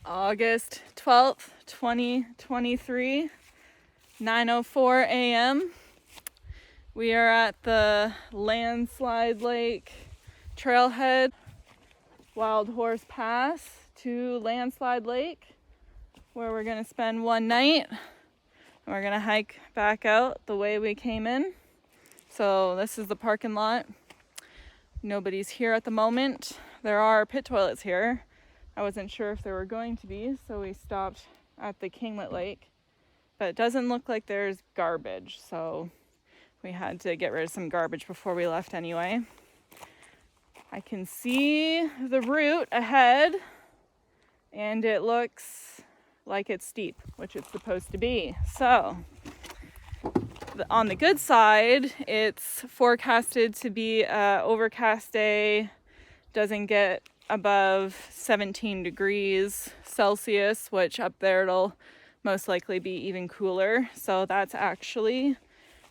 August 12th, 2023, 9:04 a.m. We are at the Landslide Lake trailhead, Wild Horse Pass to Landslide Lake, where we're going to spend one night. And we're going to hike back out the way we came in. So this is the parking lot. Nobody's here at the moment. There are pit toilets here. I wasn't sure if there were going to be, so we stopped at the Kinglet Lake. But it doesn't look like there's garbage, so we had to get rid of some garbage before we left anyway. I can see the route ahead, and it looks like it's steep, which it's supposed to be. So, on the good side, it's forecasted to be an overcast day, doesn't get above 17 degrees Celsius, which up there it'll most likely be even cooler. So that's actually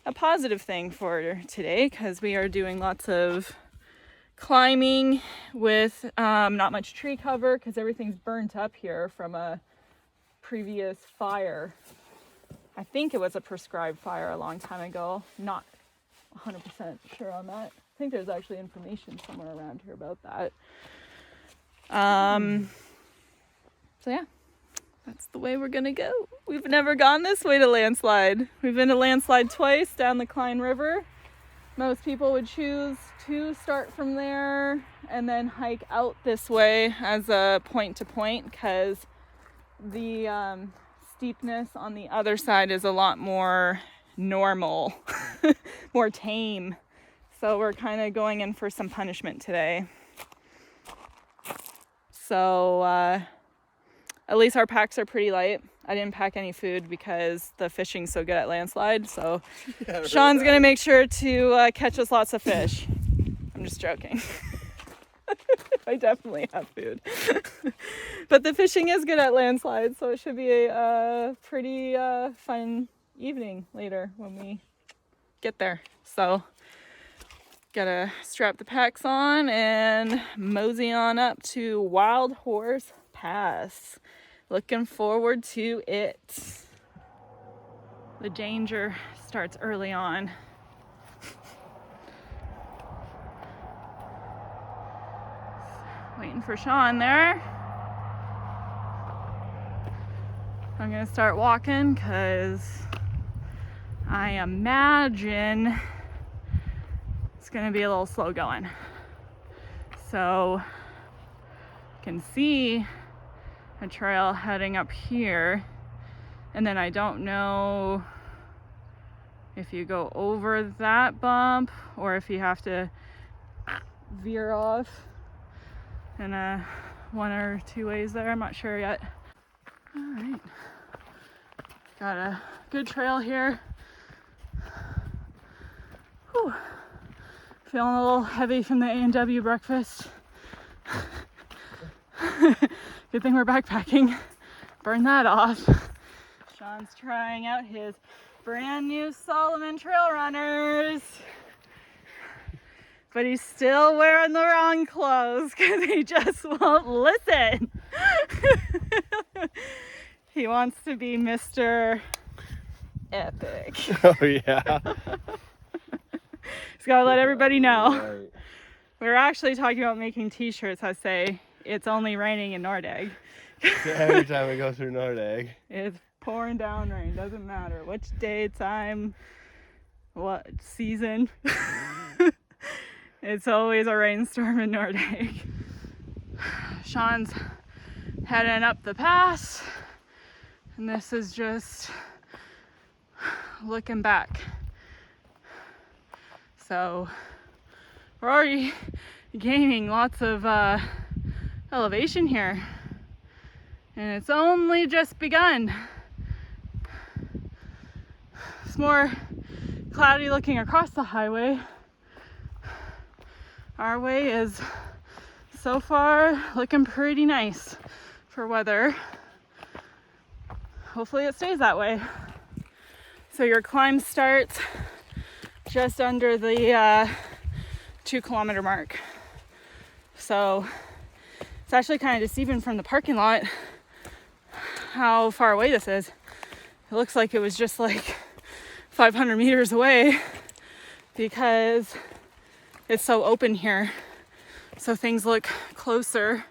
a positive thing for today, because we are doing lots of climbing with not much tree cover, because everything's burnt up here from a previous fire. I think it was a prescribed fire a long time ago. Not 100% sure on that. I think there's actually information somewhere around here about that. So yeah, that's the way we're gonna go. We've never gone this way to Landslide. We've been to Landslide twice down the Klein River. Most people would choose to start from there and then hike out this way as a point to point, because the steepness on the other side is a lot more normal, more tame. So we're kind of going in for some punishment today. So at least our packs are pretty light. I didn't pack any food because the fishing's so good at Landslide. So yeah, Sean's going to make sure to catch us lots of fish. I'm just joking. I definitely have food. But the fishing is good at Landslide, so it should be a pretty fun evening later when we get there. So gotta strap the packs on and mosey on up to Wild Horse Pass. Looking forward to it. The danger starts early on. Waiting for Sean there. I'm gonna start walking because I imagine it's gonna be a little slow going. So you can see a trail heading up here, and then I don't know if you go over that bump or if you have to veer off in one or two ways there. I'm not sure yet. All right, got a good trail here. Whew. Feeling a little heavy from the A&W breakfast. Good thing we're backpacking. Burn that off. Sean's trying out his brand new Solomon Trail Runners. But he's still wearing the wrong clothes because he just won't listen. He wants to be Mr. Epic. Oh yeah. He's got to let everybody know. Right. We were actually talking about making t-shirts that say, "It's only raining in Nordegg." So every time we go through Nordegg, it's pouring down rain. Doesn't matter which day, time, what season. It's always a rainstorm in Nordegg. Sean's heading up the pass, and this is just looking back. So we're already gaining lots of elevation here, and it's only just begun. It's more cloudy looking across the highway. Our way is so far looking pretty nice for weather. Hopefully it stays that way. So your climb starts just under the 2 kilometer mark. So it's actually kind of deceiving from the parking lot how far away this is. It looks like it was just like 500 meters away because it's so open here. So things look closer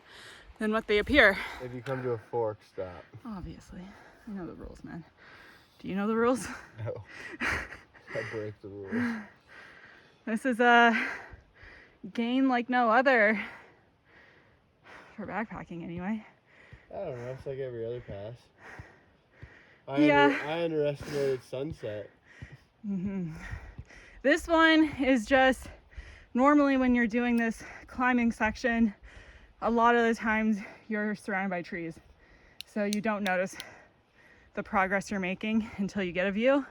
than what they appear. If you come to a fork, stop. Obviously. I know the rules, man. Do you know the rules? No. I break the rules. This is a gain like no other. For backpacking, anyway. I don't know. It's like every other pass. I underestimated sunset. Mm-hmm. This one is just normally when you're doing this climbing section, a lot of the times you're surrounded by trees. So you don't notice the progress you're making until you get a view.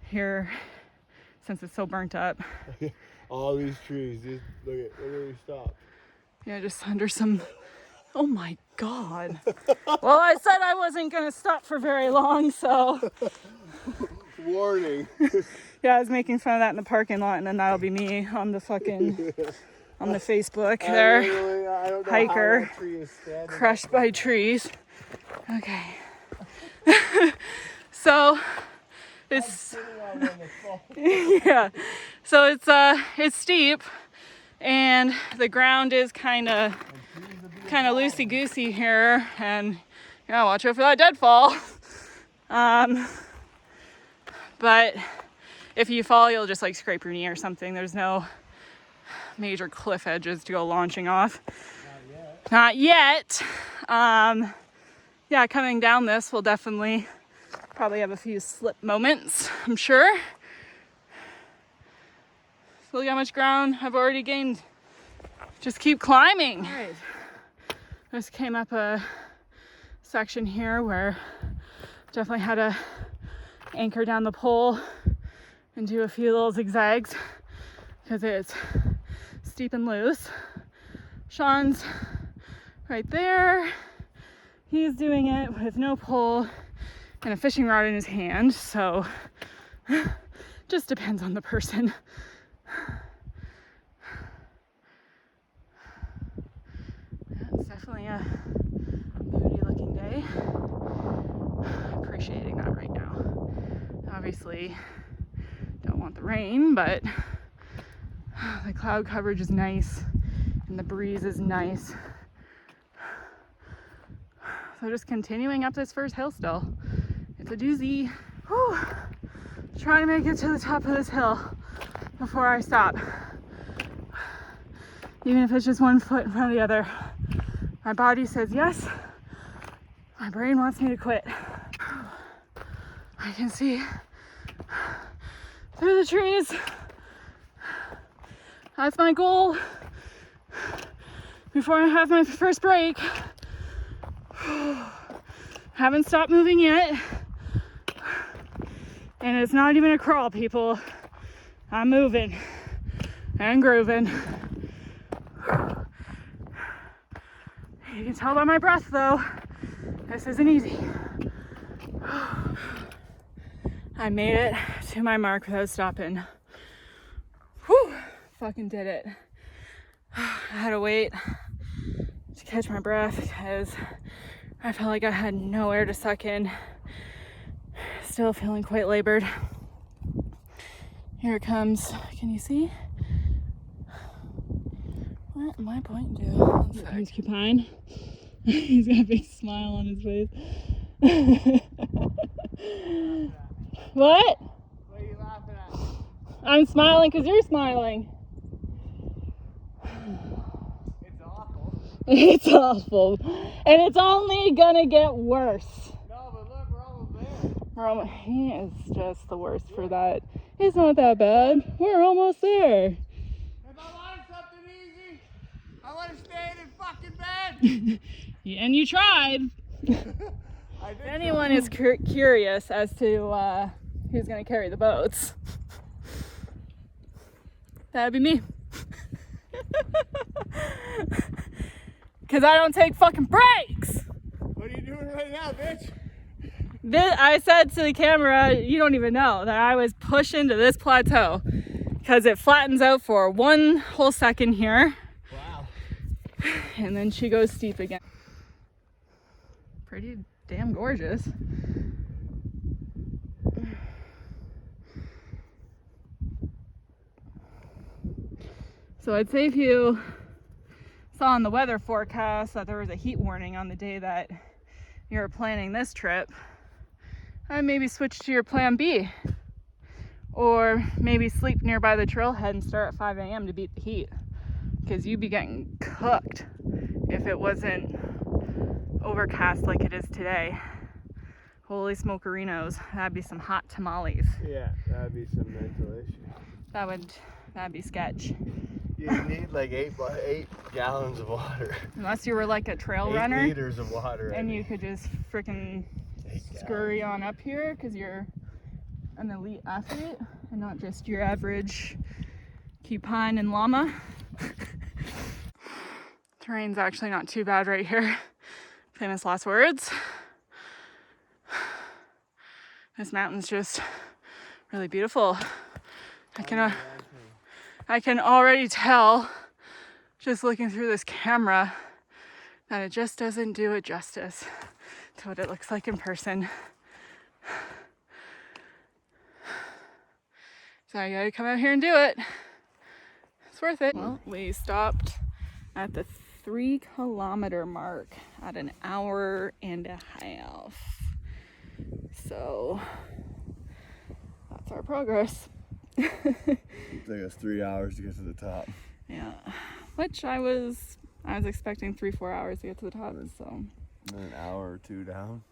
Here, since it's so burnt up. All these trees, just look at where we stopped. Yeah, just under some, oh my God. Well, I said I wasn't gonna stop for very long, so. Warning. Yeah, I was making fun of that in the parking lot, and then that'll be me on the fucking, on the Facebook there. I don't know Hiker, how that tree is standing. Crushed by trees. Okay. So, it's, yeah. So it's steep, and the ground is kind of loosey-goosey here, and yeah, watch out for that deadfall. But if you fall, you'll just like scrape your knee or something. There's no major cliff edges to go launching off. Not yet. Yeah, coming down this will definitely probably have a few slip moments, I'm sure. So look how much ground I've already gained. Just keep climbing. All right. Just came up a section here where definitely had to anchor down the pole and do a few little zigzags because it's steep and loose. Sean's right there. He's doing it with no pole and a fishing rod in his hand, so just depends on the person. It's definitely a moody looking day. Appreciating that right now. Obviously don't want the rain, but the cloud coverage is nice and the breeze is nice. So just continuing up this first hill still. It's a doozy. Whew. Trying to make it to the top of this hill before I stop. Even if it's just one foot in front of the other. My body says yes. My brain wants me to quit. I can see through the trees. That's my goal before I have my first break. Haven't stopped moving yet. And it's not even a crawl, people. I'm moving and grooving. You can tell by my breath though, this isn't easy. I made it to my mark without stopping. Whew, fucking did it. I had to wait to catch my breath because I felt like I had no air to suck in. Still feeling quite labored. Here it comes. Can you see? What am I pointing to? He's Capine. He's got a big smile on his face. What? What are you laughing at? I'm smiling because you're smiling. It's awful. It's awful. And it's only gonna get worse. No, but look, we're almost there. He is just the worst for that. It's not that bad. We're almost there. If I wanted something easy, I would have stayed in fucking bed. Yeah, and you tried. If anyone is curious as to who's going to carry the boats, that'd be me. Because I don't take fucking breaks. What are you doing right now, bitch? I said to the camera, you don't even know, that I was pushing to this plateau because it flattens out for one whole second here. Wow. And then she goes steep again. Pretty damn gorgeous. So I'd say if you saw in the weather forecast that there was a heat warning on the day that you were planning this trip, I'd maybe switch to your plan B. Or maybe sleep nearby the trailhead and start at 5 a.m. to beat the heat. Because you'd be getting cooked if it wasn't overcast like it is today. Holy smokerinos, that'd be some hot tamales. Yeah, that'd be some mental issue. That'd be sketch. You need like 8 gallons of water. Unless you were like a trail 8 runner. liters of water. And you could just freaking scurry on up here because you're an elite athlete and not just your average cupine and llama. Terrain's actually not too bad right here. Famous last words. This mountain's just really beautiful. I can already tell just looking through this camera that it just doesn't do it justice to what it looks like in person. So I gotta come out here and do it. It's worth it. Well, we stopped at the 3-kilometer mark at an hour and a half. So that's our progress. It took us 3 hours to get to the top. Yeah, which I was expecting 3-4 hours to get to the top. So an hour or 2 down.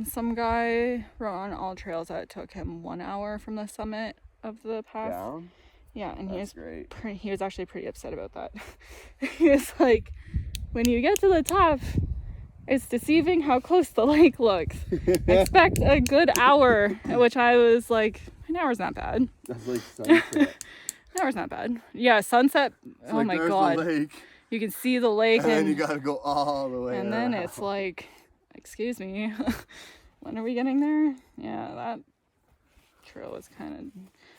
Some guy wrote on All Trails that it took him 1 hour from the summit of the pass. Down? Yeah, and That's great. He was actually pretty upset about that. He was like, when you get to the top, it's deceiving how close the lake looks. Expect a good hour, which I was like, an hour's not bad. That's like sunset. An hour's not bad. Yeah, sunset. It's oh like my there's God. the lake, you can see the lake, and then you gotta go all the way and around. then it's like, excuse me, when are we getting there? Yeah, that trail was kind of.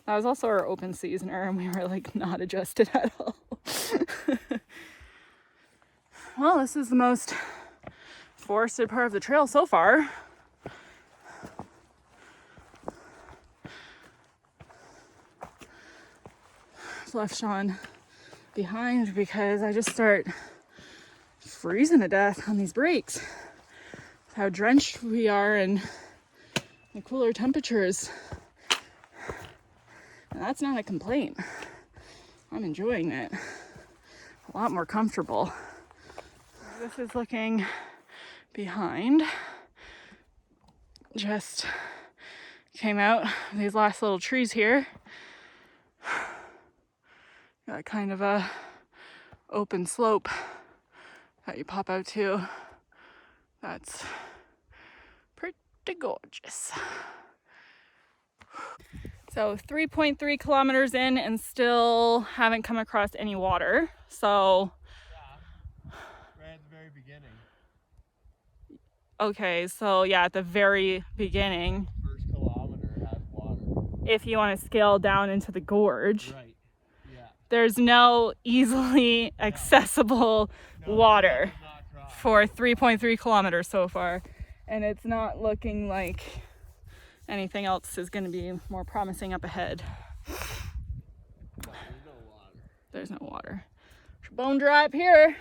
That was also our open seasoner, and we were like not adjusted at all. Well, this is the most forested part of the trail so far. Left Sean behind because I just start freezing to death on these breaks. How drenched we are in the cooler temperatures. And that's not a complaint. I'm enjoying it. A lot more comfortable. This is looking behind. Just came out these last little trees here. Got kind of a open slope that you pop out to. That's pretty gorgeous. So 3.3 kilometers in and still haven't come across any water. So Yeah, right at the very beginning. Okay, so yeah, at the very beginning. First kilometer has water. If you want to scale down into the gorge. Right. There's no easily accessible water for 3.3 kilometers so far. And it's not looking like anything else is going to be more promising up ahead. There's no water. It's bone dry up here.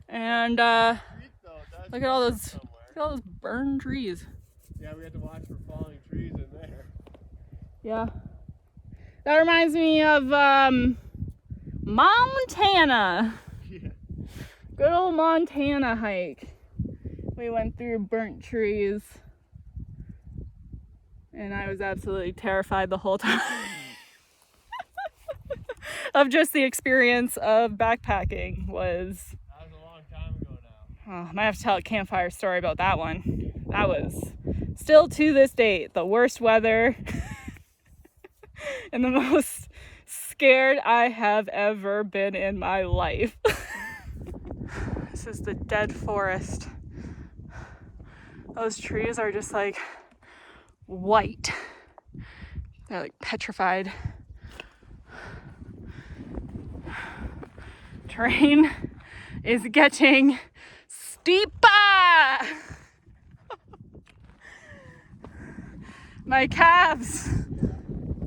And look at all those burned trees. Yeah, we had to watch for falling trees in there. Yeah. That reminds me of Montana. Yeah. Good old Montana hike. We went through burnt trees. And I was absolutely terrified the whole time. Of just the experience of backpacking was... That was a long time ago now. Oh, I might have to tell a campfire story about that one. That was still to this date the worst weather. And the most scared I have ever been in my life. This is the dead forest. Those trees are just like white. They're like petrified. Terrain is getting steeper. My calves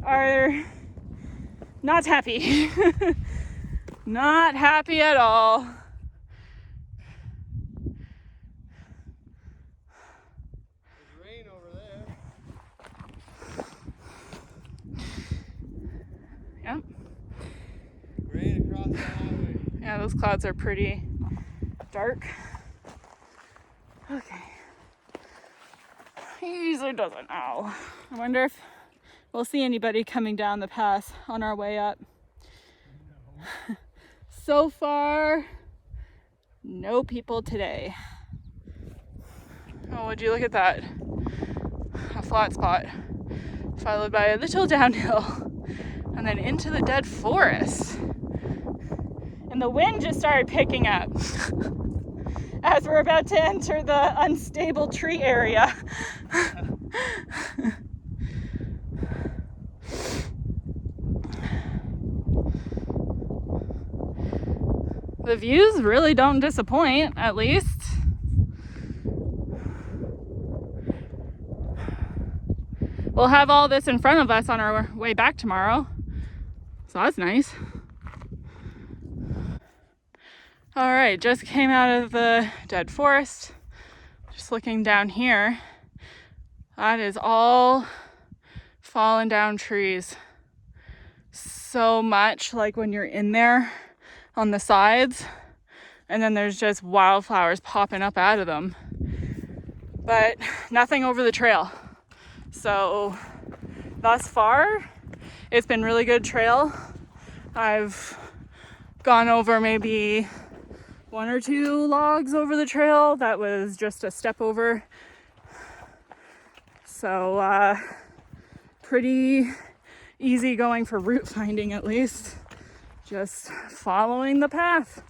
are not happy. Not happy at all. There's rain over there. Yep. Rain across the highway. Yeah, those clouds are pretty dark. Okay. He usually doesn't know. I wonder if we'll see anybody coming down the pass on our way up. No. So far, no people today. Oh, would you look at that? A flat spot, followed by a little downhill, and then into the dead forest. And the wind just started picking up as we're about to enter the unstable tree area. The views really don't disappoint, at least. We'll have all this in front of us on our way back tomorrow, so that's nice. All right, just came out of the dead forest. Just looking down here. That is all fallen down trees. So much like when you're in there on the sides, and then there's just wildflowers popping up out of them. But nothing over the trail. So thus far, it's been really good trail. I've gone over maybe 1 or 2 logs over the trail that was just a step over. So pretty easy going for route finding, at least. Just following the path.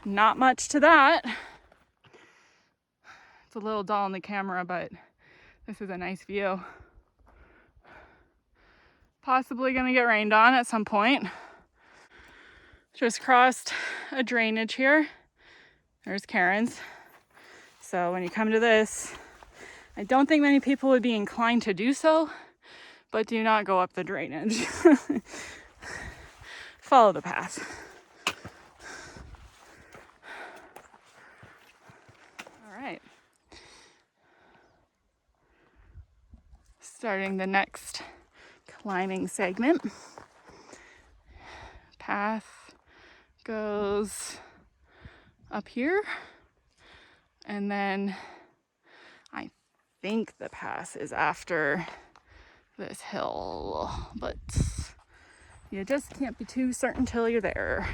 Not much to that. It's a little dull in the camera, but this is a nice view. Possibly gonna get rained on at some point. Just crossed a drainage here. There's Karen's. So when you come to this, I don't think many people would be inclined to do so, but do not go up the drainage. Follow the path. All right. Starting the next climbing segment. Path goes up here, and then I think the pass is after this hill, but you just can't be too certain till you're there.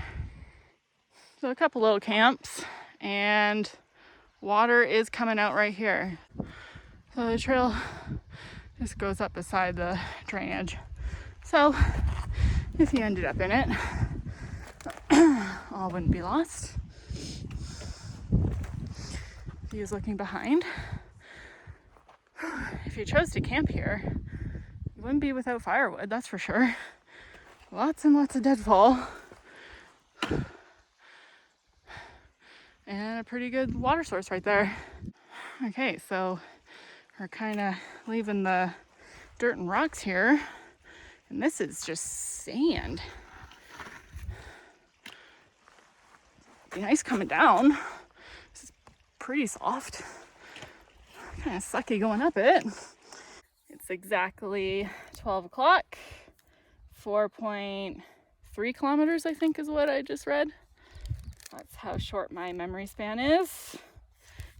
So a couple little camps, and water is coming out right here. So the trail just goes up beside the drainage. So if you ended up in it, all wouldn't be lost. Views looking behind. If you chose to camp here, you wouldn't be without firewood, that's for sure. Lots and lots of deadfall. And a pretty good water source right there. Okay, so we're kind of leaving the dirt and rocks here. And this is just sand. Be nice coming down. This is pretty soft. Kind of sucky going up it. It's exactly 12 o'clock. 4.3 kilometers, I think, is what I just read. That's how short my memory span is.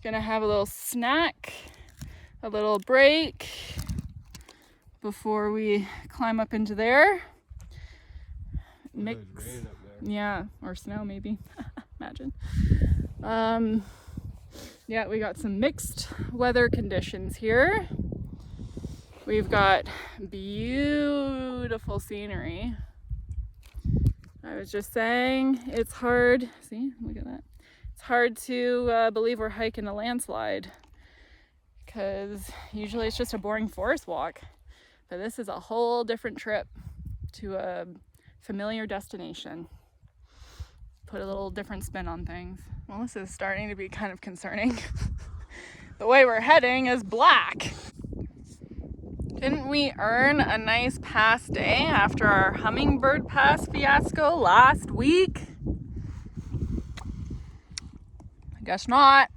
Gonna have a little snack, a little break before we climb up into there. Mix, yeah, or snow maybe. Imagine. Yeah, we got some mixed weather conditions here. We've got beautiful scenery. I was just saying, it's hard. See, look at that. It's hard to believe we're hiking a landslide, because usually it's just a boring forest walk. But this is a whole different trip to a familiar destination. Put a little different spin on things. Well, this is starting to be kind of concerning. The way we're heading is black. Didn't we earn a nice pass day after our hummingbird pass fiasco last week? I guess not.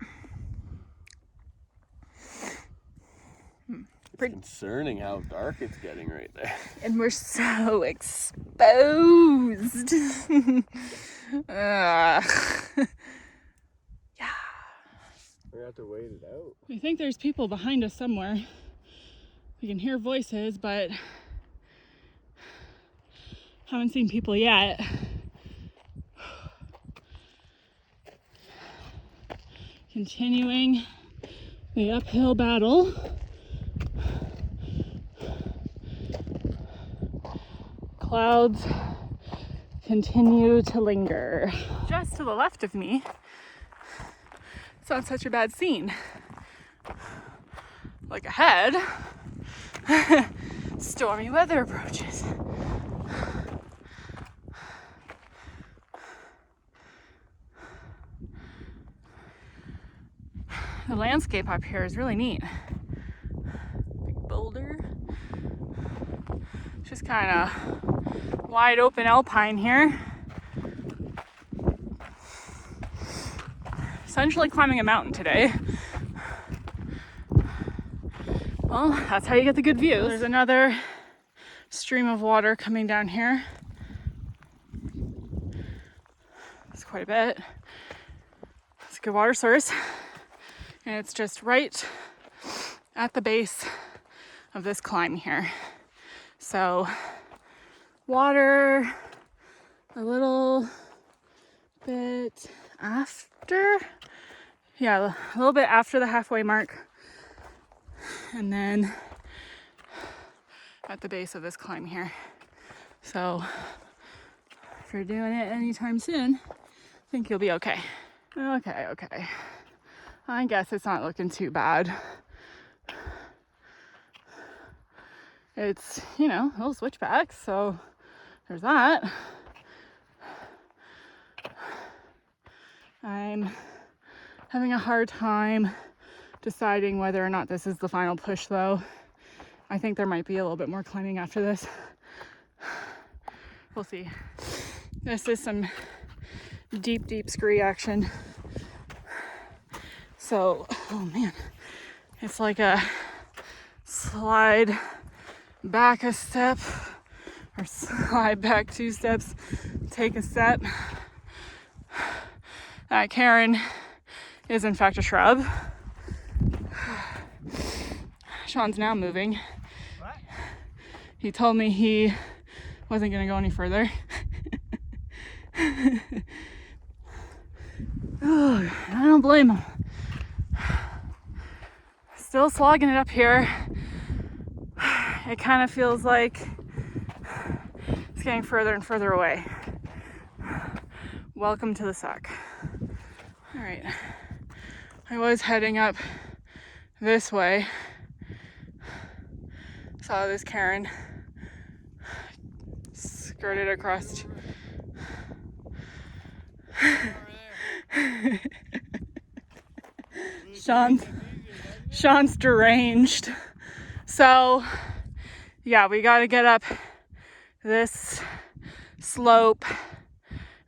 It's concerning how dark it's getting right there. And we're so exposed. Yeah. We have to wait it out. I think there's people behind us somewhere. We can hear voices, but haven't seen people yet. Continuing the uphill battle. Clouds continue to linger. Just to the left of me, it's not such a bad scene. Like ahead, stormy weather approaches. The landscape up here is really neat. Big boulder. Just kind of wide open alpine here. Essentially climbing a mountain today. Well, that's how you get the good views. There's another stream of water coming down here. It's quite a bit. It's a good water source. And it's just right at the base of this climb here. So, water a little bit after. Yeah, a little bit after the halfway mark. And then at the base of this climb here. So, if you're doing it anytime soon, I think you'll be okay. Okay. I guess it's not looking too bad. It's, little switchbacks, so there's that. I'm having a hard time deciding whether or not this is the final push, though. I think there might be a little bit more climbing after this. We'll see. This is some deep scree action. So, oh man, it's like a slide back a step or slide back 2 steps, take a step. Karen is in fact a shrub. Sean's now moving. What? He told me he wasn't going to go any further. Oh, I don't blame him. Still slogging it up here. It kind of feels like it's getting further and further away. Welcome to the suck. All right. I was heading up this way. Saw this Karen skirted across. Sean's deranged. So, yeah, we got to get up this slope,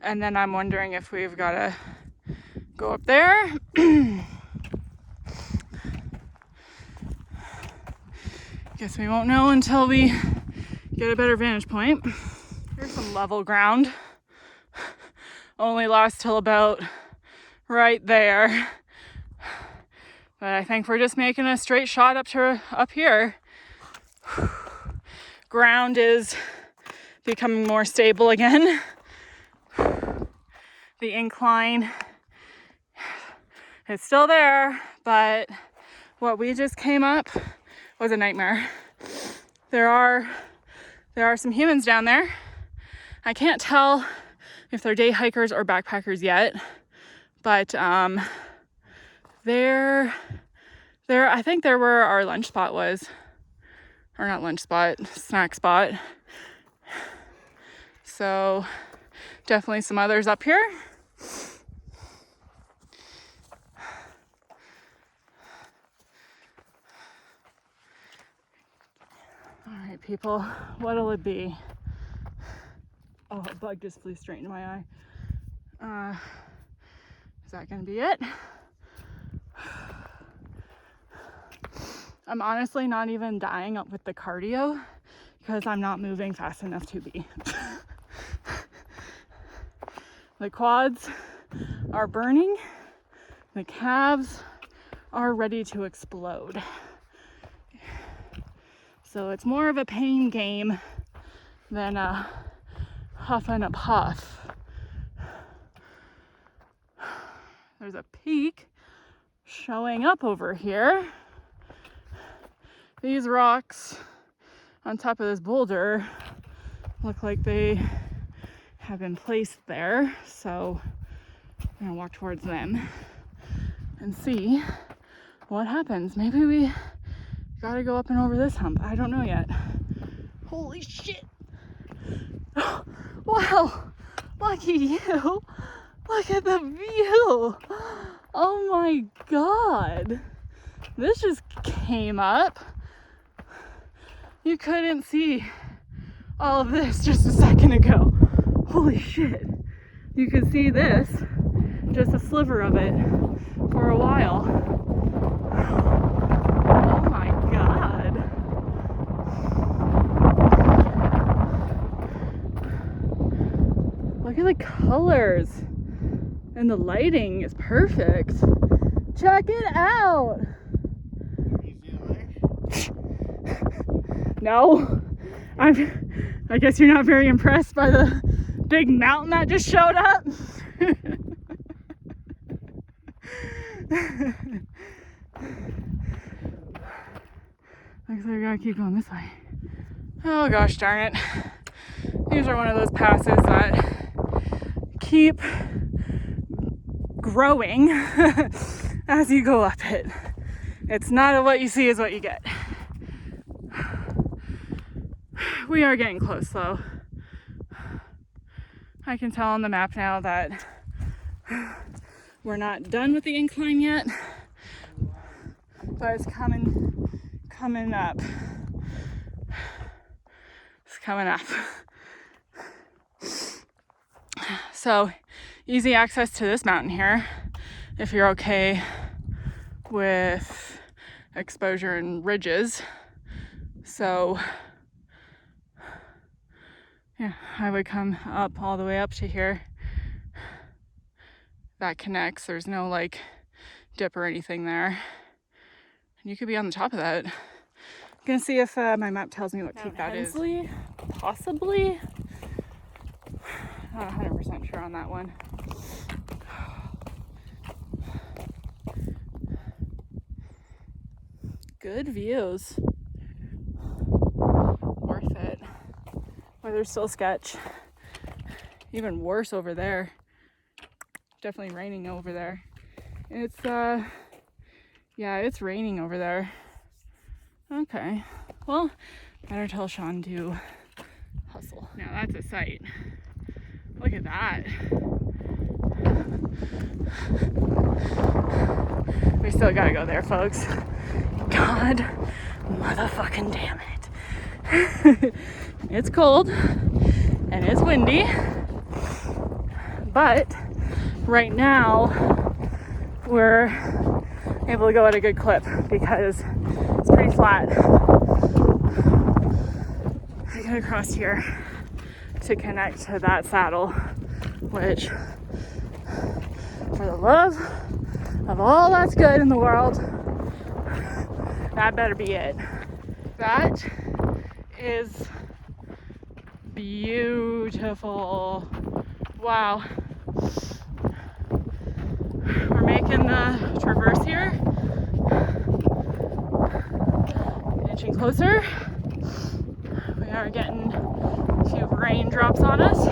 and then I'm wondering if we've got to go up there. Guess we won't know until we get a better vantage point. Here's some level ground. Only lasts till about right there. But I think we're just making a straight shot up here. Ground is becoming more stable again. The incline is still there, but what we just came up was a nightmare. There are some humans down there. I can't tell if they're day hikers or backpackers yet, but I think they're where our lunch spot was. Or not lunch spot, snack spot. So definitely some others up here. right, people, what'll it be? Oh, a bug just flew straight into my eye. Is that gonna be it? I'm honestly not even dying up with the cardio because I'm not moving fast enough to be. The quads are burning. The calves are ready to explode. So it's more of a pain game than a huff and a puff. There's a peak showing up over here. These rocks on top of this boulder look like they have been placed there. So I'm gonna walk towards them and see what happens. Maybe we gotta go up and over this hump. I don't know yet. Holy shit. Wow, lucky you. Look at the view. Oh my God. This just came up. You couldn't see all of this just a second ago. Holy shit. You could see this, just a sliver of it, for a while. Oh my God. Look at the colors. And the lighting is perfect. Check it out. No, I guess you're not very impressed by the big mountain that just showed up. Looks like we gotta keep going this way. Oh gosh darn it. These are one of those passes that keep growing as you go up it. It's not what you see is what you get. We are getting close though. I can tell on the map now that we're not done with the incline yet, but it's coming up. It's coming up. So easy access to this mountain here if you're okay with exposure and ridges. So yeah, I would come up all the way up to here. That connects. There's no like dip or anything there. And you could be on the top of that. I'm gonna see if my map tells me what peak that is. Possibly. Not 100% sure on that one. Good views. Worth it. Weather's still sketch. Even worse over there. Definitely raining over there. It's yeah, it's raining over there. Okay. Well, better tell Sean to hustle. Now that's a sight. Look at that. We still gotta go there, folks. God motherfucking damn it. It's cold and it's windy, but right now we're able to go at a good clip because it's pretty flat. I got across here to connect to that saddle, which, for the love of all that's good in the world, that better be it. That is beautiful. Wow. We're making the traverse here. Inching closer. We are getting a few raindrops on us.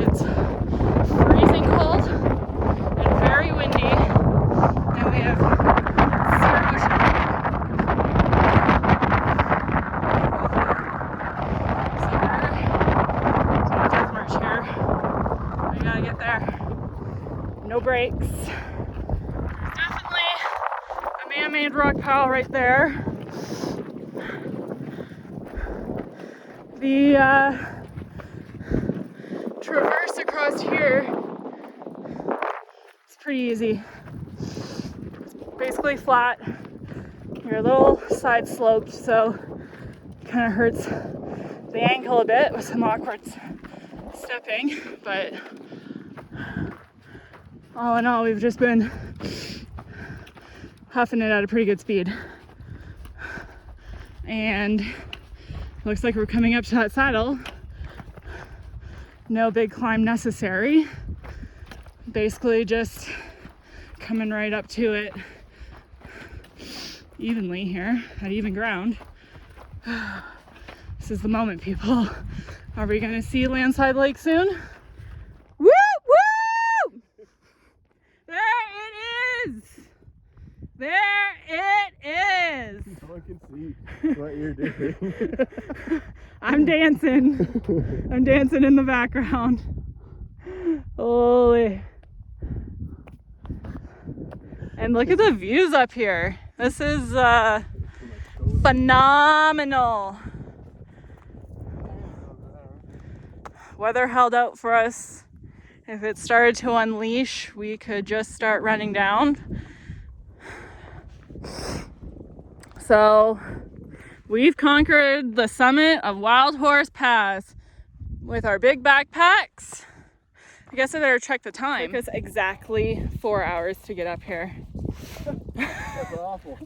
It's freezing cold and very windy, and we have zero shade. So we're death march here. We gotta get there. No brakes. There's definitely a man-made rock pile right there. The traverse across here is pretty easy. It's basically flat. You're a little side sloped, so it kind of hurts the ankle a bit with some awkward stepping, but all in all, we've just been huffing it at a pretty good speed. And looks like we're coming up to that saddle. No big climb necessary. Basically just coming right up to it evenly here at even ground. This is the moment, people. Are we gonna see Landslide Lake soon? Woo! Woo! There it is! There it is! No one can see what you're doing. I'm dancing. I'm dancing in the background. Holy. And look at the views up here. This is phenomenal. Weather held out for us. If it started to unleash, we could just start running down. So we've conquered the summit of Wild Horse Pass with our big backpacks. I guess I better check the time. It took us exactly 4 hours to get up here. That's awful.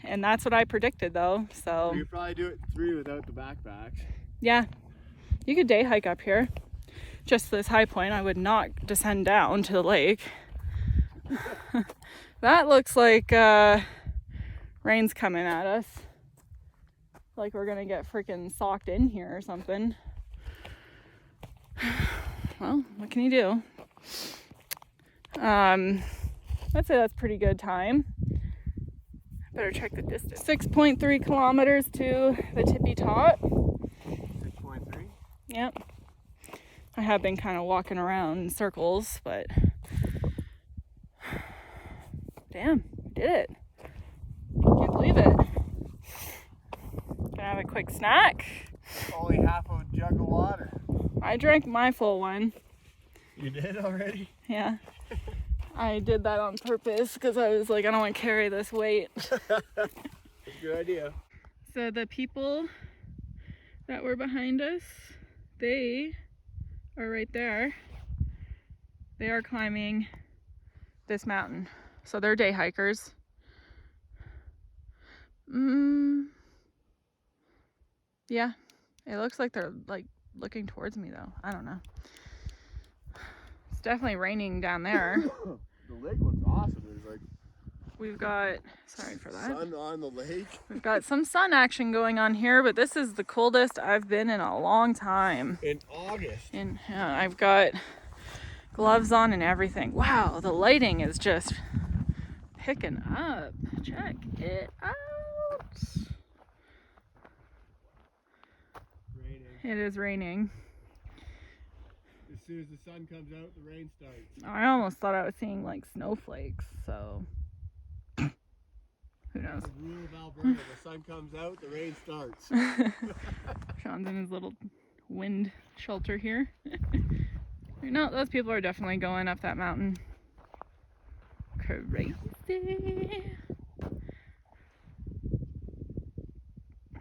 And that's what I predicted though, so. You could probably do it 3 without the backpacks. Yeah, you could day hike up here. Just this high point, I would not descend down to the lake. That looks like rain's coming at us. Like we're gonna get freaking socked in here or something. Well, what can you do? I'd say that's pretty good time. Better check the distance. 6.3 kilometers to the tippy top. 6.3? Yep. I have been kind of walking around in circles, but damn, we did it. Can't believe it. Gonna have a quick snack. Only half a jug of water. I drank my full one. You did already? Yeah. I did that on purpose because I was like, I don't want to carry this weight. That's a good idea. So the people that were behind us, they are right there. They are climbing this mountain. So they're day hikers. Yeah, it looks like they're like looking towards me though. I don't know. It's definitely raining down there. The lake looks awesome. There's like We've got, sorry for that. sun on the lake. We've got some sun action going on here, but this is the coldest I've been in a long time. In August. And I've got gloves on and everything. Wow, the lighting is just picking up. Check it out. Raining. It is raining. As soon as the sun comes out, the rain starts. I almost thought I was seeing like snowflakes, so who knows? The rule of Alberta, the sun comes out, the rain starts. Sean's in his little wind shelter here. No, those people are definitely going up that mountain. Crazy.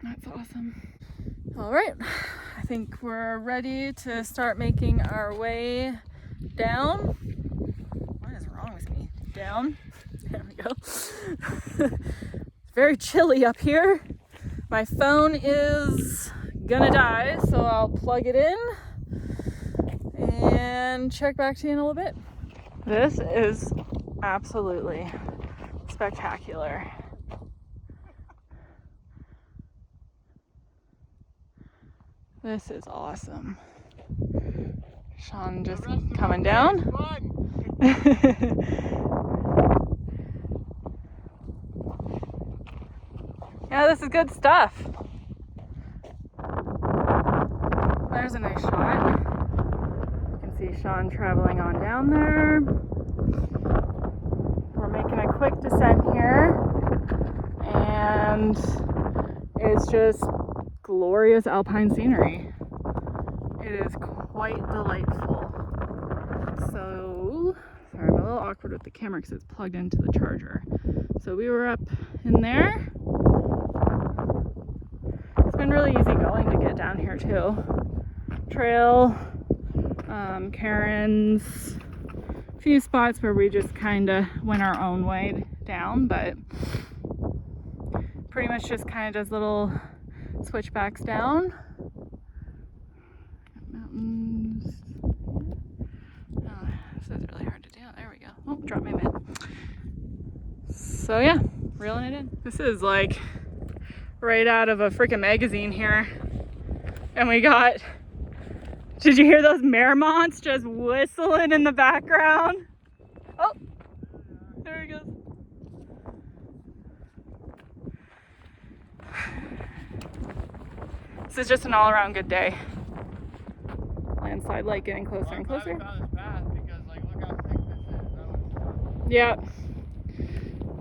That's awesome. All right, I think we're ready to start making our way down. What is wrong with me? Down. There we go. It's very chilly up here. My phone is gonna die, so I'll plug it in and check back to you in a little bit. This is absolutely spectacular. This is awesome. Sean just coming down. Yeah, this is good stuff. There's a nice shot. You can see Sean traveling on down there. We're making a quick descent here, and it's just glorious alpine scenery. It is quite delightful. So, sorry, I'm a little awkward with the camera because it's plugged into the charger. So we were up in there. It's been really easy going to get down here too. Trail, Karen's, a few spots where we just kind of went our own way down, but pretty much just kind of does little switchbacks down. Mountains. Oh, this is really hard to do. There we go. Oh, drop my mitt. So yeah, reeling it in. This is like right out of a freaking magazine here. And we got, did you hear those Marmots just whistling in the background? Oh, there he goes. This is just an all-around good day. Landslide Lake getting closer and closer. Found this path because, like, look how thick this is. Yeah.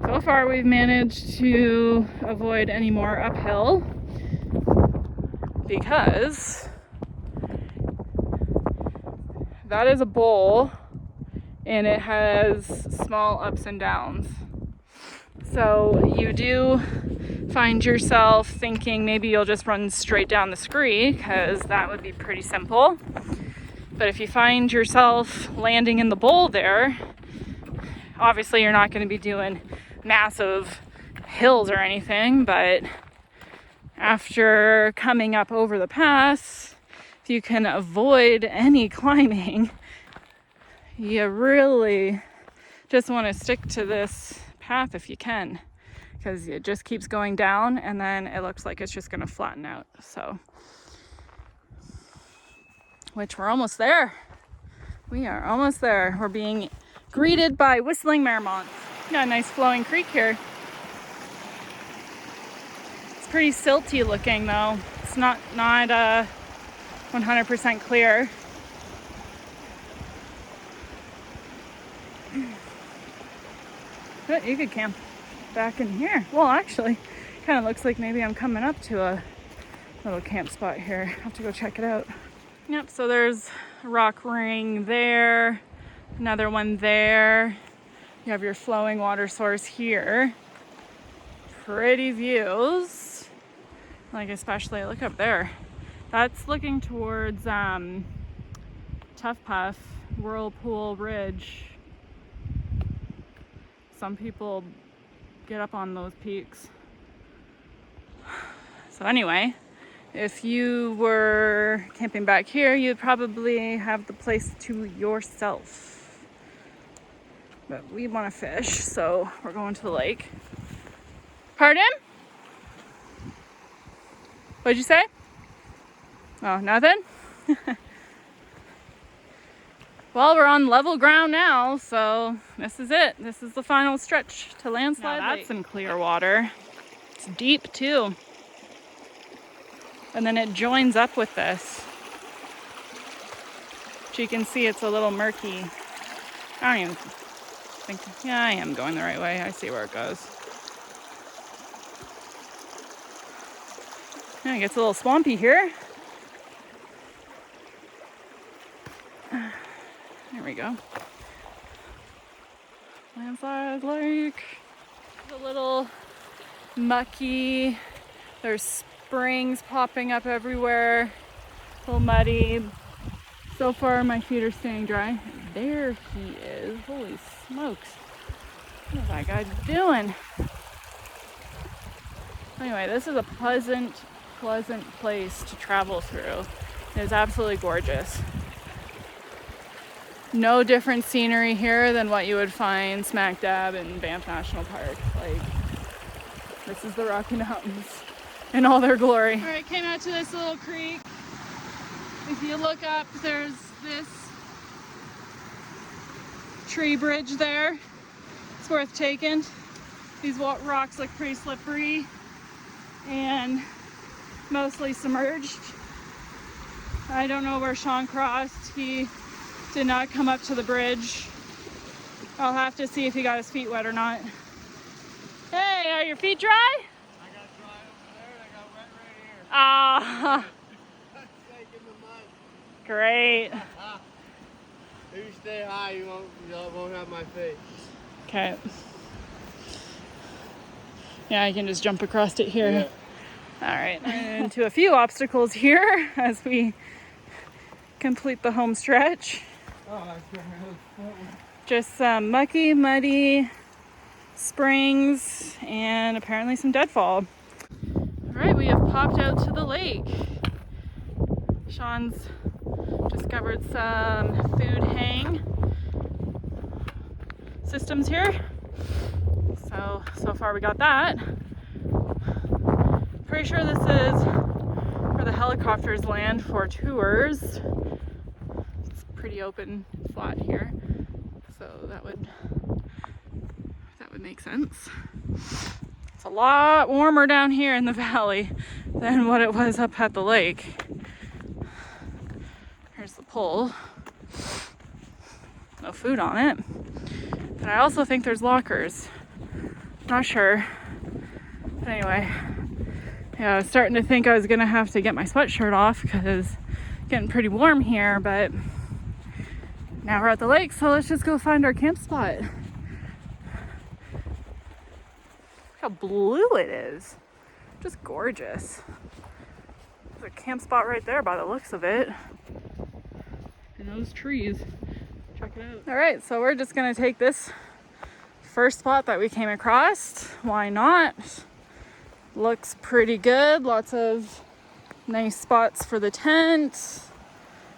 So far we've managed to avoid any more uphill because that is a bowl and it has small ups and downs. So you do find yourself thinking maybe you'll just run straight down the scree because that would be pretty simple. But if you find yourself landing in the bowl there, obviously you're not going to be doing massive hills or anything, but after coming up over the pass, if you can avoid any climbing, you really just want to stick to this path if you can, because it just keeps going down and then it looks like it's just going to flatten out. So, which we're almost there. We are almost there. We're being greeted by whistling Marmots. Got a nice flowing creek here. It's pretty silty looking though. It's not 100% clear. But you could camp back in here. Well, actually, kind of looks like maybe I'm coming up to a little camp spot here. I'll have to go check it out. Yep, so there's a rock ring there, another one there. You have your flowing water source here. Pretty views. Like especially, look up there. That's looking towards Tough Puff, Whirlpool Ridge. Some people get up on those peaks. So anyway, if you were camping back here, you'd probably have the place to yourself. But we want to fish, so we're going to the lake. Pardon? What'd you say? Oh, nothing? Well, we're on level ground now, so this is it. This is the final stretch to Landslide Lake. That's some clear water. It's deep too. And then it joins up with this. But you can see it's a little murky. I don't even think, yeah, I am going the right way. I see where it goes. Yeah, it gets a little swampy here. There we go. Landslide Lake. It's a little mucky. There's springs popping up everywhere. A little muddy. So far my feet are staying dry. There he is. Holy smokes. What is that guy doing? Anyway, this is a pleasant place to travel through. It is absolutely gorgeous. No different scenery here than what you would find smack dab in Banff National Park. Like, this is the Rocky Mountains in all their glory. All right, came out to this little creek. If you look up, there's this tree bridge there. It's worth taking. These rocks look pretty slippery and mostly submerged. I don't know where Sean crossed. He did not come up to the bridge. I'll have to see if he got his feet wet or not. Hey, are your feet dry? I got dry over there and I got wet right here. Ah, That's like in the mud. great. If you stay high, you won't have my face. Okay. Yeah, I can just jump across it here. Yeah. All right, into a few obstacles here as we complete the home stretch. Oh, that's good. Just some mucky, muddy springs and apparently some deadfall. All right, we have popped out to the lake. Sean's discovered some food hang systems here. So far we got that. Pretty sure this is where the helicopters land for tours. It's pretty open, flat here, so that would make sense. It's a lot warmer down here in the valley than what it was up at the lake. Here's the pole. No food on it. But I also think there's lockers. Not sure. But anyway, yeah, I was starting to think I was gonna have to get my sweatshirt off because it's getting pretty warm here, but now we're at the lake, so let's just go find our camp spot. Look how blue it is. Just gorgeous. There's a camp spot right there by the looks of it. And those trees. Check it out. All right, so we're just gonna take this first spot that we came across. Why not? Looks pretty good. Lots of nice spots for the tent.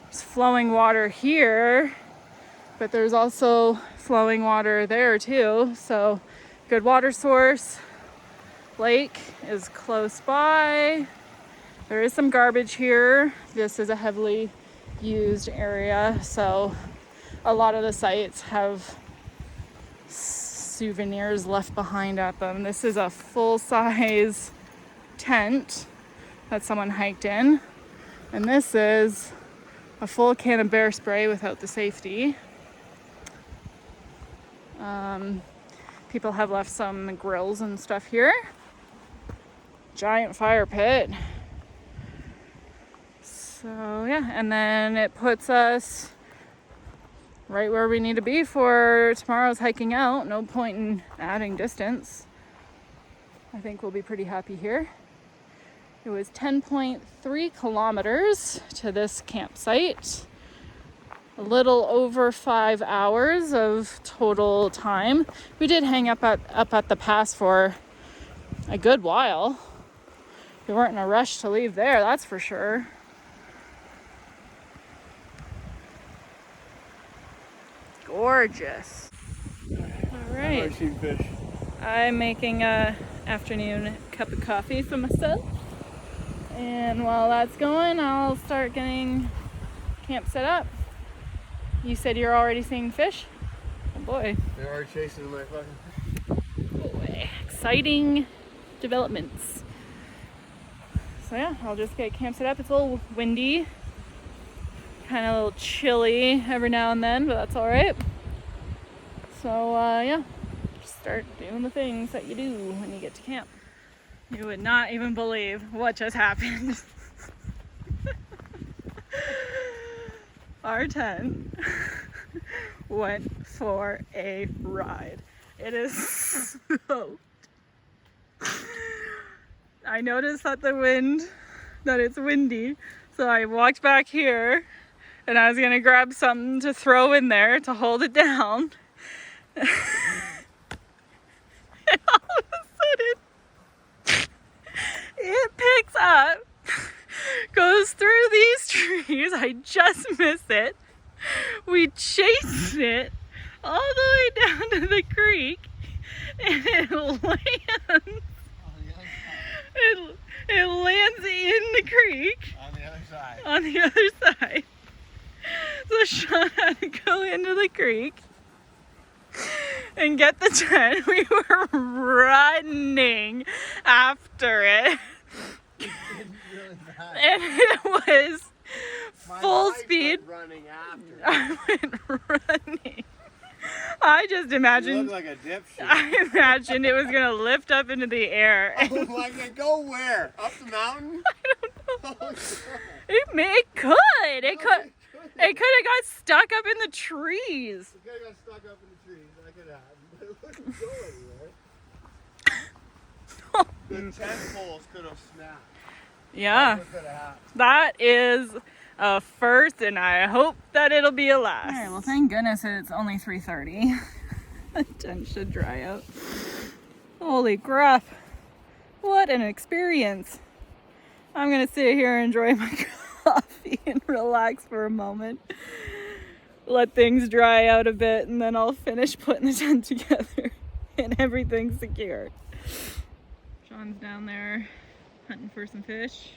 There's flowing water here, but there's also flowing water there too. So good water source. Lake is close by. There is some garbage here. This is a heavily used area, so a lot of the sites have souvenirs left behind at them. This is a full-size tent that someone hiked in, and this is a full can of bear spray without the safety. People have left some grills and stuff here. Giant fire pit. So yeah, and then it puts us right where we need to be for tomorrow's hiking out. No point in adding distance. I think we'll be pretty happy here. It was 10.3 kilometers to this campsite. A little over 5 hours of total time. We did hang up at the pass for a good while. We weren't in a rush to leave there, that's for sure. Gorgeous. All right. I've seen fish. I'm making a afternoon cup of coffee for myself. And while that's going, I'll start getting camp set up. You said you're already seeing fish? Oh boy. They're already chasing my fucking... Boy. Exciting developments. So yeah, I'll just get camp set up. It's a little windy. Kind of a little chilly every now and then, but that's all right. So yeah, just start doing the things that you do when you get to camp. You would not even believe what just happened. Our tent went for a ride. It is so... I noticed that it's windy, so I walked back here and I was gonna grab something to throw in there to hold it down. And all of a sudden, it picks up, goes through these trees. I just missed it. We chased it all the way down to the creek, and it lands. It lands in the creek. On the other side. On the other side. So Sean had to go into the creek and get the tent. We were running after it. And it was full speed. Running after. I went running. I just imagined. You look like a dipshit. I imagined it was gonna lift up into the air. Oh my God, go where? Up the mountain? I don't It could. It could. It could have got stuck up in the trees. It could have got stuck up in the trees. That could happen. But it wouldn't go anywhere. The tent poles could have snapped. Yeah. That's what could have happened. That is a first, and I hope that it'll be a last. All right, well, thank goodness it's only 3:30. The tent should dry out. Holy crap. What an experience. I'm gonna sit here and enjoy my coffee and relax for a moment. Let things dry out a bit, and then I'll finish putting the tent together and everything's secure. Sean's down there hunting for some fish.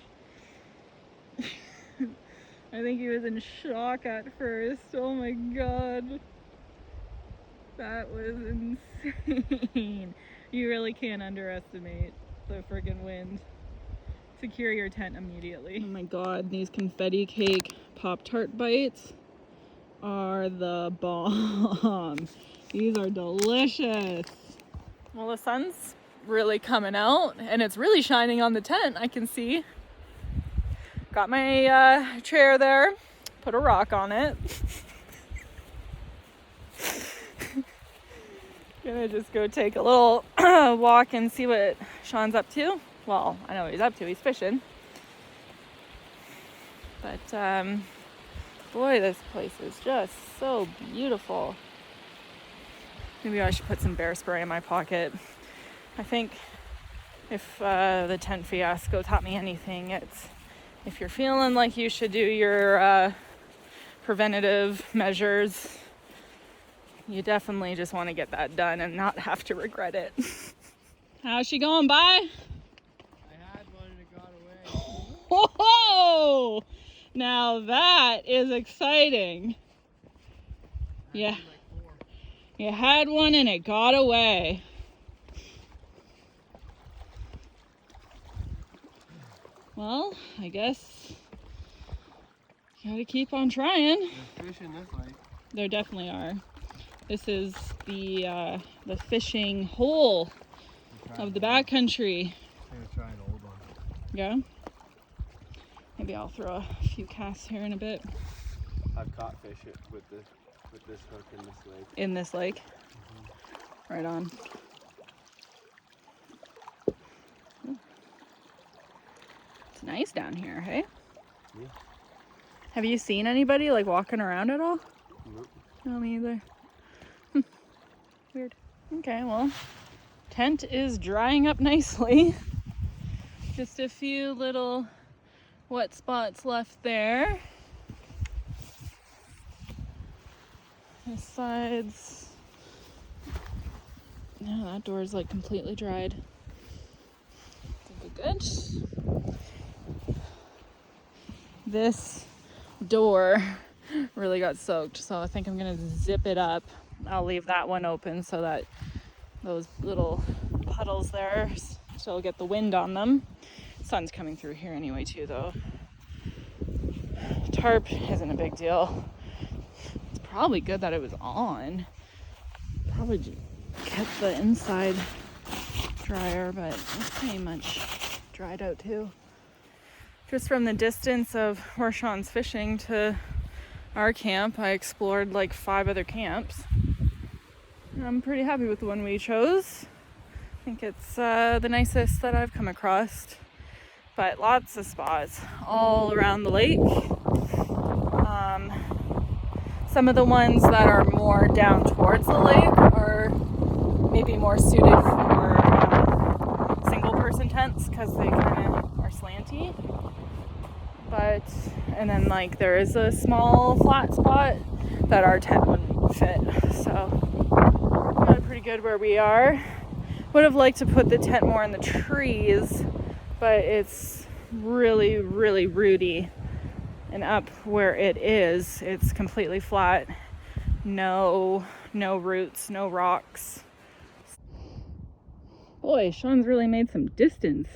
I think he was in shock at first. Oh my god. That was insane. You really can't underestimate the friggin' wind. Secure your tent immediately. Oh my god, these confetti cake Pop-Tart bites are the bomb. These are delicious. Well, the sun's really coming out and it's really shining on the tent, I can see. Got my chair there, put a rock on it. Gonna just go take a little walk and see what Sean's up to. Well, I know what he's up to, he's fishing. But boy, this place is just so beautiful. Maybe I should put some bear spray in my pocket. I think if the tent fiasco taught me anything, it's if you're feeling like you should do your preventative measures, you definitely just want to get that done and not have to regret it. How's she going by? I had one and it got away. Whoa! Now that is exciting. Yeah. You had one and it got away. Well, I guess you gotta keep on trying. There's fish in this lake. There definitely are. This is the fishing hole of the backcountry. I'm gonna try an old one. Yeah. Maybe I'll throw a few casts here in a bit. I've caught fish with this hook in this lake. In this lake. Mm-hmm. Right on. Ooh. It's nice down here, hey? Yeah. Have you seen anybody like walking around at all? Nope. No, me either. Weird. Okay, well, tent is drying up nicely. Just a few little wet spots left there. The sides. No, that door is like completely dried. That'll be good. This door really got soaked, so I think I'm gonna zip it up. I'll leave that one open so that those little puddles there still get the wind on them. Sun's coming through here anyway too, though. Tarp isn't a big deal. It's probably good that it was on. Probably kept the inside drier, but it's pretty much dried out too. Just from the distance of where Sean's fishing to our camp, I explored like 5 other camps. I'm pretty happy with the one we chose. I think it's the nicest that I've come across. But lots of spots all around the lake. Some of the ones that are more down towards the lake are maybe more suited for single person tents because they kind of are slanty. And then like there is a small flat spot that our tent wouldn't fit. So got it pretty good where we are. Would have liked to put the tent more in the trees, but it's really, really rooty. And up where it is, it's completely flat. No roots, no rocks. Boy, Sean's really made some distance.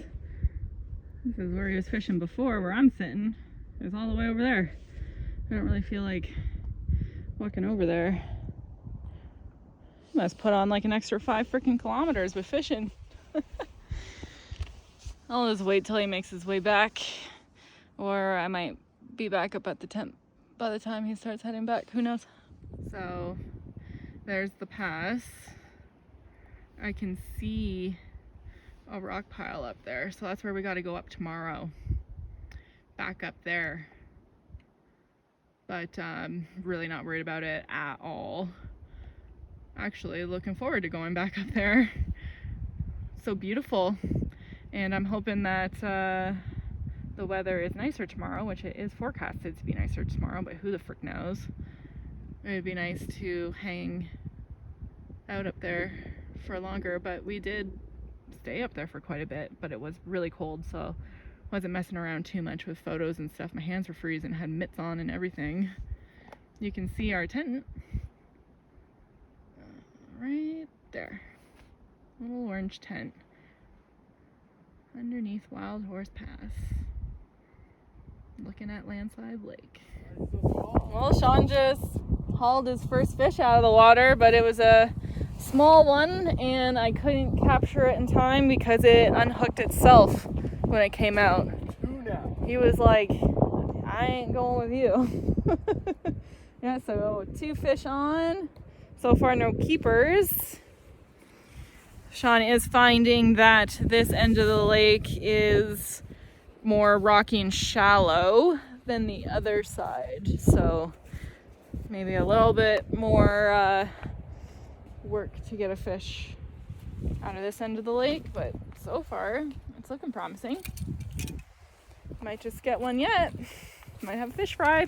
This is where he was fishing before, where I'm sitting. It was all the way over there. I don't really feel like walking over there. Must put on like an extra 5 freaking kilometers with fishing. I'll just wait till he makes his way back or I might be back up at the tent by the time he starts heading back. Who knows? So there's the pass. I can see a rock pile up there, so that's where we got to go up tomorrow. Back up there. But really not worried about it at all. Actually looking forward to going back up there. So beautiful. And I'm hoping that the weather is nicer tomorrow, which it is forecasted to be nicer tomorrow, but who the frick knows. It would be nice to hang out up there for longer, but we did stay up there for quite a bit, but it was really cold, so wasn't messing around too much with photos and stuff. My hands were freezing, had mitts on and everything. You can see our tent right there. Little orange tent underneath Wild Horse Pass, looking at Landslide Lake. Well, Sean just hauled his first fish out of the water, but it was a small one and I couldn't capture it in time because it unhooked itself when it came out. He was like, I ain't going with you. Yeah, so 2 fish on. So far, no keepers. Sean is finding that this end of the lake is more rocky and shallow than the other side. So maybe a little bit more work to get a fish out of this end of the lake, but so far it's looking promising. Might just get one yet. Might have a fish fry.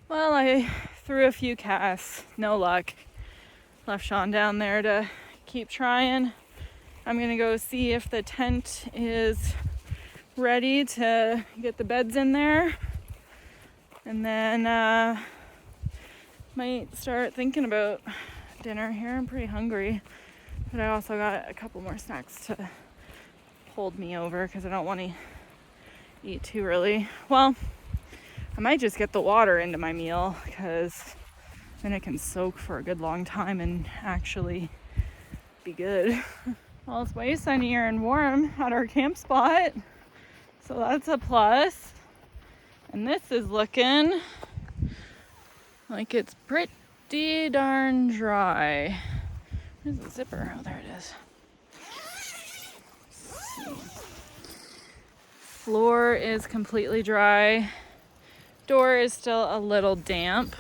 Well, I threw a few casts, no luck. Left Sean down there to keep trying. I'm gonna go see if the tent is ready to get the beds in there, and then might start thinking about dinner here. I'm pretty hungry, but I also got a couple more snacks to hold me over because I don't want to eat too early. Well, I might just get the water into my meal because then it can soak for a good long time and actually be good. Well, it's way sunnier and warm at our camp spot, so that's a plus. And this is looking like it's pretty darn dry. Where's the zipper? Oh, there it is. Floor is completely dry. Door is still a little damp,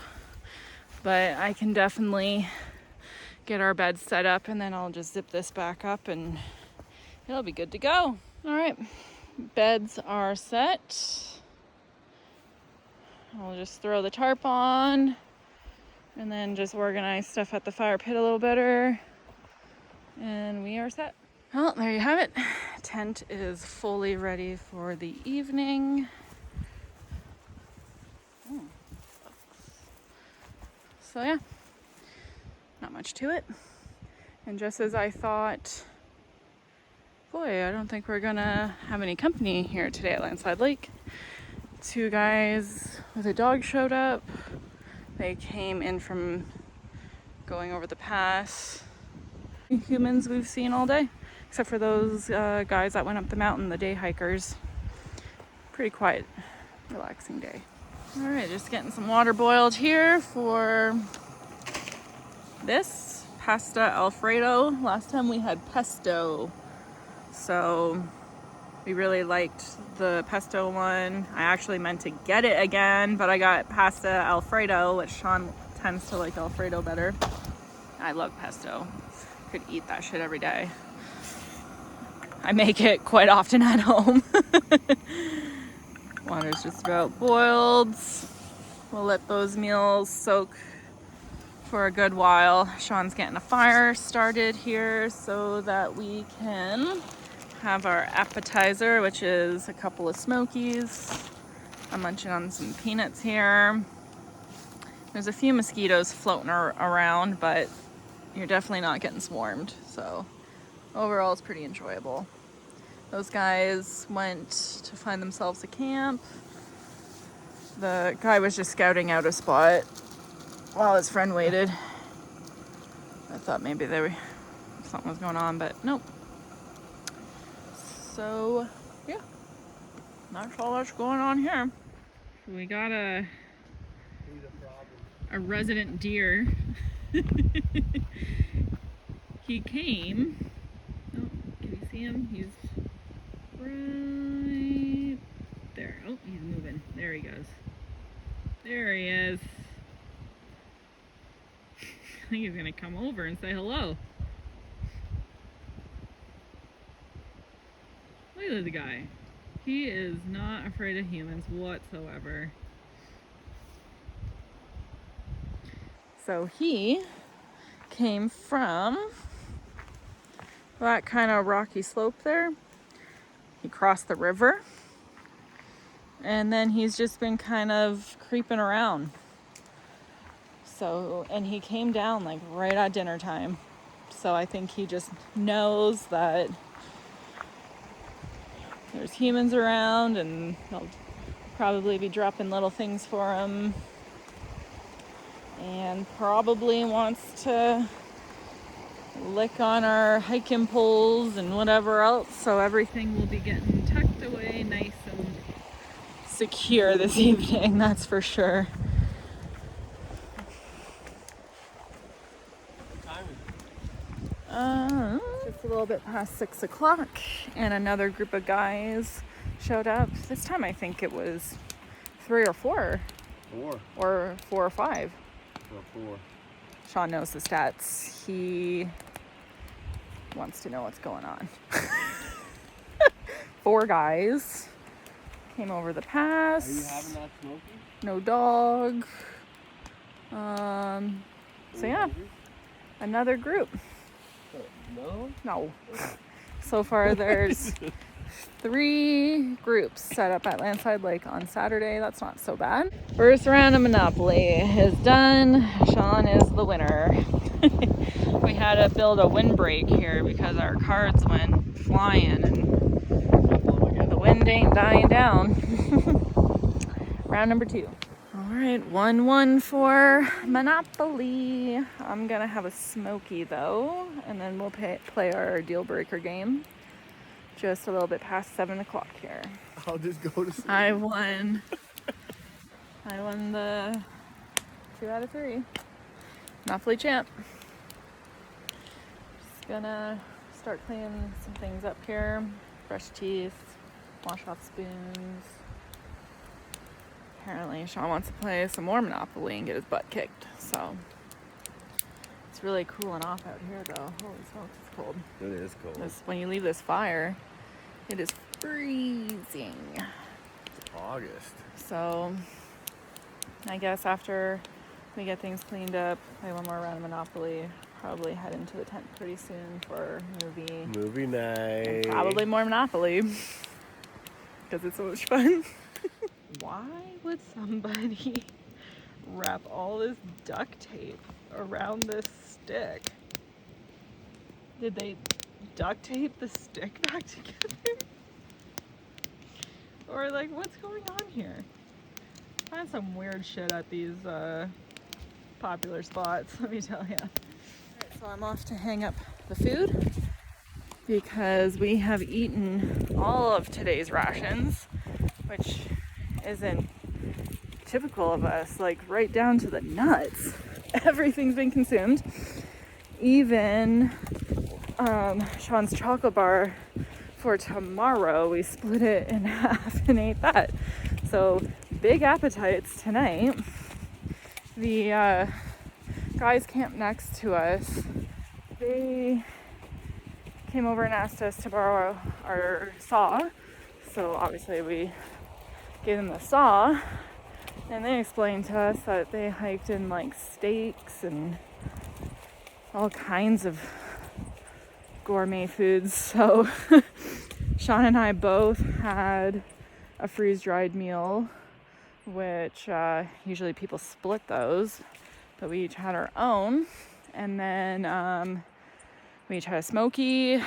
but I can definitely get our bed set up and then I'll just zip this back up and it'll be good to go. All right, beds are set. I'll just throw the tarp on and then just organize stuff at the fire pit a little better, and we are set. Well, there you have it. Tent is fully ready for the evening. So yeah, not much to it. And just as I thought, boy, I don't think we're gonna have any company here today at Landslide Lake. 2 guys with a dog showed up. They came in from going over the pass. Humans we've seen all day, except for those guys that went up the mountain, the day hikers. Pretty quiet, relaxing day. All right, just getting some water boiled here for this pasta Alfredo. Last time we had pesto, so we really liked the pesto one. I actually meant to get it again, but I got pasta Alfredo, which Sean tends to like Alfredo better. I love pesto. Could eat that shit every day. I make it quite often at home. Water's just about boiled. We'll let those meals soak for a good while. Sean's getting a fire started here so that we can have our appetizer, which is a couple of smokies. I'm munching on some peanuts here. There's a few mosquitoes floating around, but you're definitely not getting swarmed. So overall, it's pretty enjoyable. Those guys went to find themselves a camp. The guy was just scouting out a spot while his friend waited. I thought maybe something was going on, but nope. So, yeah. That's all that's going on here. We got a resident deer. He came. Oh, can you see him? He's right there. Oh, he's moving. There he goes. There he is. I think he's gonna come over and say hello. Look at the guy. He is not afraid of humans whatsoever. So he came from that kind of rocky slope there. He crossed the river. And then he's just been kind of creeping around. So, and he came down like right at dinner time. So I think he just knows that there's humans around and they'll probably be dropping little things for him. And probably wants to lick on our hiking poles and whatever else. So everything will be getting tucked away nice and secure this evening, that's for sure. Just a little bit past 6 o'clock, and another group of guys showed up. This time I think it was 3 or 4. 4. Or 4 or 5. 4. Sean knows the stats. He wants to know what's going on. 4 guys came over the pass. Are you having that smoky? No dog. So yeah, another group. No? No. So far there's 3 groups set up at Landslide Lake on Saturday. That's not so bad. First round of Monopoly is done. Sean is the winner. We had to build a windbreak here because our cards went flying and the wind ain't dying down. Round number 2. All right, 1-1 for Monopoly. I'm gonna have a smoky though, and then we'll play our deal breaker game just a little bit past 7 o'clock here. I'll just go to sleep. I won the 2 out of 3. Monopoly champ. Just gonna start cleaning some things up here. Brush teeth, wash off spoons. Apparently Sean wants to play some more Monopoly and get his butt kicked, so it's really cooling off out here though. Holy smokes, it's cold. It is cold. When you leave this fire, it is freezing. It's August. So I guess after we get things cleaned up, play one more round of Monopoly, probably head into the tent pretty soon for Movie night. and probably more Monopoly because it's so much fun. Why would somebody wrap all this duct tape around this stick? Did they duct tape the stick back together? Or like, what's going on here? I find some weird shit at these popular spots, let me tell you. Alright, so I'm off to hang up the food because we have eaten all of today's rations, which isn't typical of us, like right down to the nuts. Everything's been consumed. Even Sean's chocolate bar for tomorrow, we split it in half and ate that. So big appetites tonight. The guys camped next to us, they came over and asked us to borrow our saw. So obviously we gave them the saw, and they explained to us that they hiked in like steaks and all kinds of gourmet foods. So Sean and I both had a freeze-dried meal, which usually people split those, but we each had our own. And then we each had a smoky,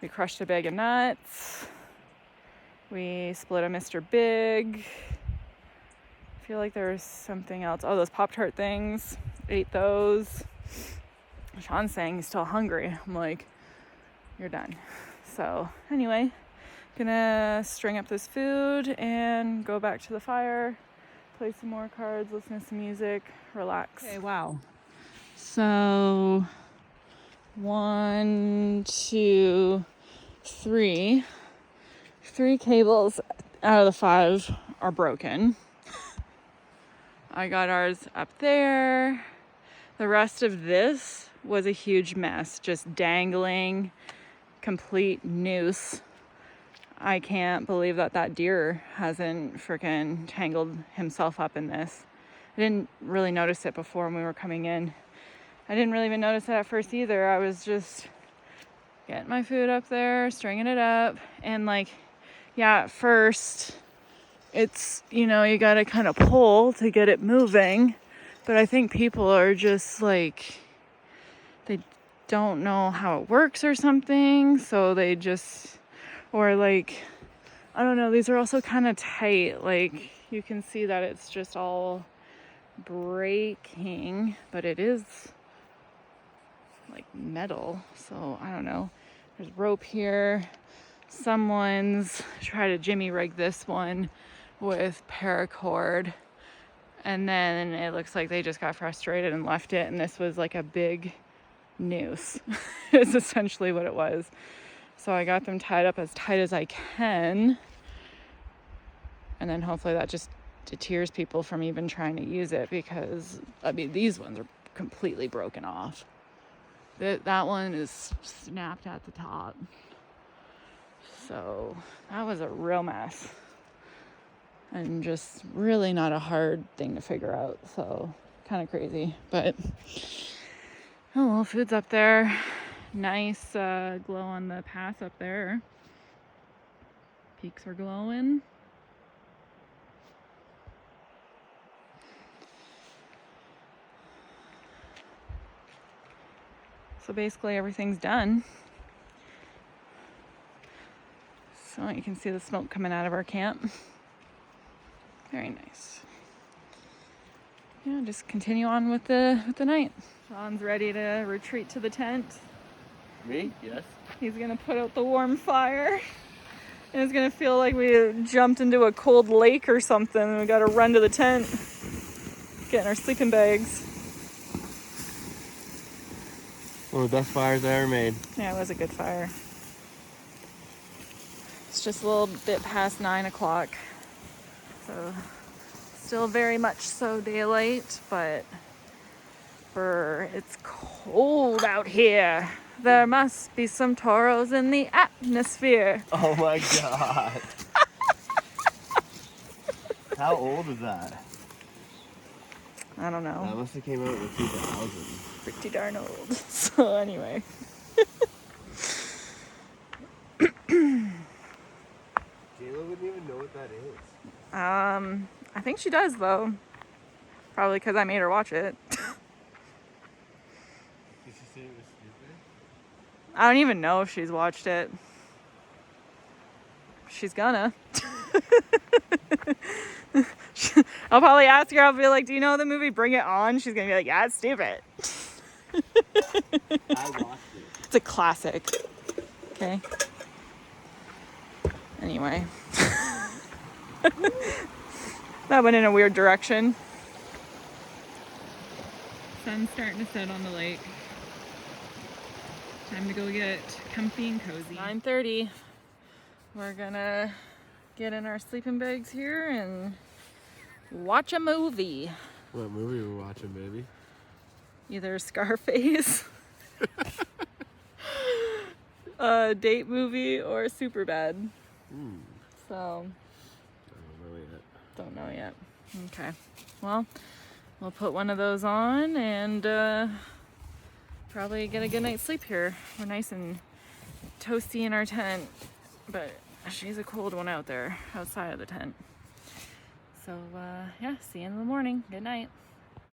we crushed a bag of nuts, we split a Mr. Big. I feel like there was something else. Oh, those Pop-Tart things. Ate those. Sean's saying he's still hungry. I'm like, you're done. So anyway, Gonna string up this food and go back to the fire, play some more cards, listen to some music, relax. Okay, wow. So 1, 2, 3. 3 cables out of the 5 are broken. I got ours up there. The rest of this was a huge mess, just dangling, complete noose. I can't believe that deer hasn't freaking tangled himself up in this. I didn't really notice it before when we were coming in. I didn't really even notice it at first either. I was just getting my food up there, stringing it up, and like, yeah, at first it's, you know, you gotta kind of pull to get it moving, but I think people are just like, they don't know how it works or something, so they just, or like, I don't know, these are also kind of tight, like you can see that it's just all breaking, but it is like metal, so I don't know. There's rope here. Someone's tried to jimmy rig this one with paracord, and then it looks like they just got frustrated and left it, and this was like a big noose. It's essentially what it was. So I got them tied up as tight as I can, and then hopefully that just deters people from even trying to use it, because I mean these ones are completely broken off. That one is snapped at the top. So that was a real mess. And just really not a hard thing to figure out. So kind of crazy. But oh well, food's up there. Nice glow on the path up there. Peaks are glowing. So basically everything's done. So you can see the smoke coming out of our camp. Very nice. Yeah, just continue on with the night. Sean's ready to retreat to the tent. Me? Yes. He's gonna put out the warm fire. And it's gonna feel like we jumped into a cold lake or something, and we gotta run to the tent, get in our sleeping bags. One of the best fires I ever made. Yeah, it was a good fire. It's just a little bit past 9 o'clock. So still very much so daylight, but it's cold out here. There must be some toros in the atmosphere. Oh my god. How old is that? I don't know. That must have came out in 2000. Pretty darn old. So anyway. Jayla wouldn't even know what that is. I think she does though. Probably because I made her watch it. Did she say it was stupid? I don't even know if she's watched it. She's gonna. I'll probably ask her, I'll be like, do you know the movie Bring It On? She's gonna be like, yeah, it's stupid. I watched it. It's a classic. Okay. Anyway. That went in a weird direction. Sun's starting to set on the lake. Time to go get comfy and cozy. 9:30. We're gonna get in our sleeping bags here and watch a movie. What movie are we watching, baby? Either Scarface, a date movie, or Superbad. So, don't know yet. Okay. Well, we'll put one of those on and probably get a good night's sleep here. We're nice and toasty in our tent, but she's a cold one out there outside of the tent. So, yeah, see you in the morning. Good night.